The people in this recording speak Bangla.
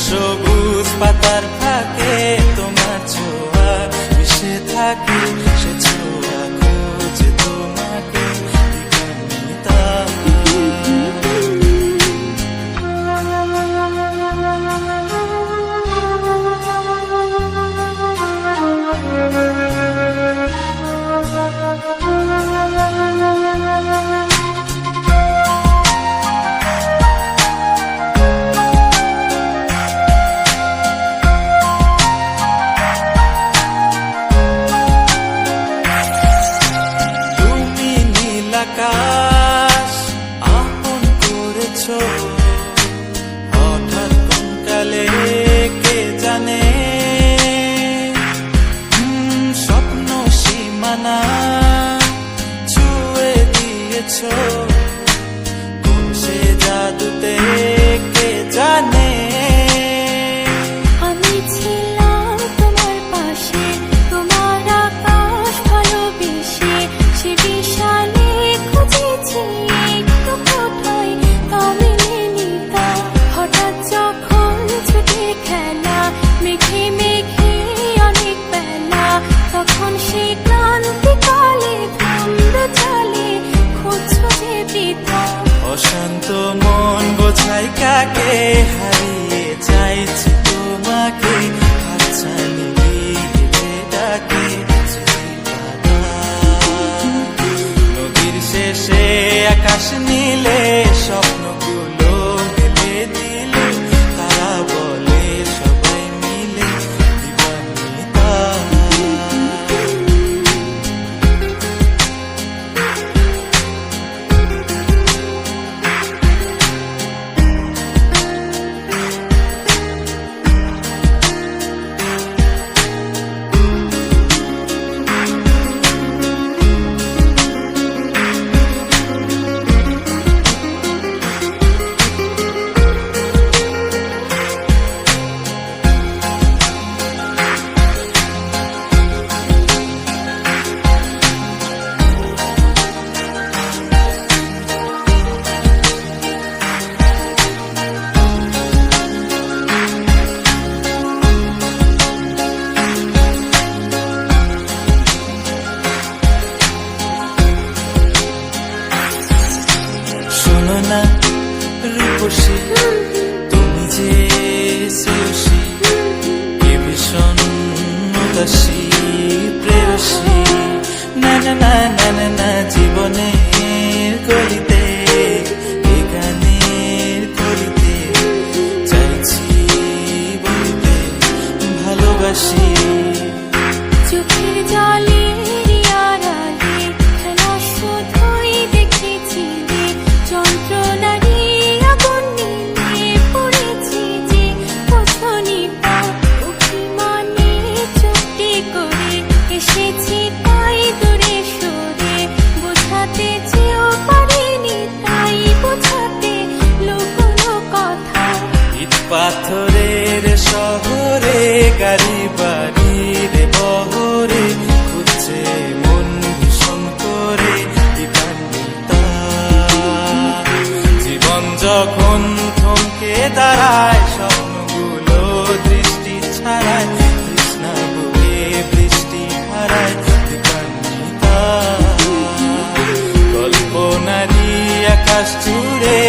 সবুজ পাতার ফাঁকে তোমার ছোঁয়া মিশে থাকে, সে ছোঁয়া খোঁজে তোমাকে দিগন্বিতা। আকাশ আপন করেছ হঠাৎ কোন কালে কে জানে, স্বপ্ন সীমানা ছুঁয়ে দিয়েছ কোন সে জাদুতে কে জানে। আমি ছিলাম তোমার পাশে, তোমার আকাশ ভালোবেসে, সে বিশাল হঠাৎ যখন ছুটে খেলা মেঘে মেঘে অনেক বেলা, তখন সে ক্লান্তিকালে ধুম্র জলে খুঁজছো যে বৃথা। অশান্ত মন বোঝাই কাকে হারিয়ে চাইছি তোমাকে, হাতছানি দিয়ে ডাকে নদীর শেষে আকাশ নীলে স্বপ্নগুলো মেলে দিলে, তারা বলে সবাই মিলে দিবান্বিতা। শোনো না রূপসী, তুমি যে শ্রেয়সী, কে ভীষণ উদাসী প্রেয়সী। না না না না না না, জীবনের গলিতে এ গানের কলিতে চাইছি বলতে ভালোবাসি। চোখের জলে আড়ালে খেলা শুধুই দেখেছি, যন্ত্রণারি আগুন নিয়ে পড়েছি যে বোঝনি তা। অভিমানে চুক্তি করে এসেছি তাই দূরে সরে, বোঝাতে চেয়েও পারিনি তাই বোঝাতে লুকোনো কথা। ইট পাথরের শহরে গাড়ি বাড়ির বহরে খুঁজছে মন ভীষণ করে দিবান্বিতা। জীবন যখন থমকে দাঁড়ায় স্বপ্নগুলো দৃষ্টি ছাড়ায়, তৃষ্ণা বুকে বৃষ্টি হারায় দিবান্বিতা। কল্পনারি আকাশ জুড়ে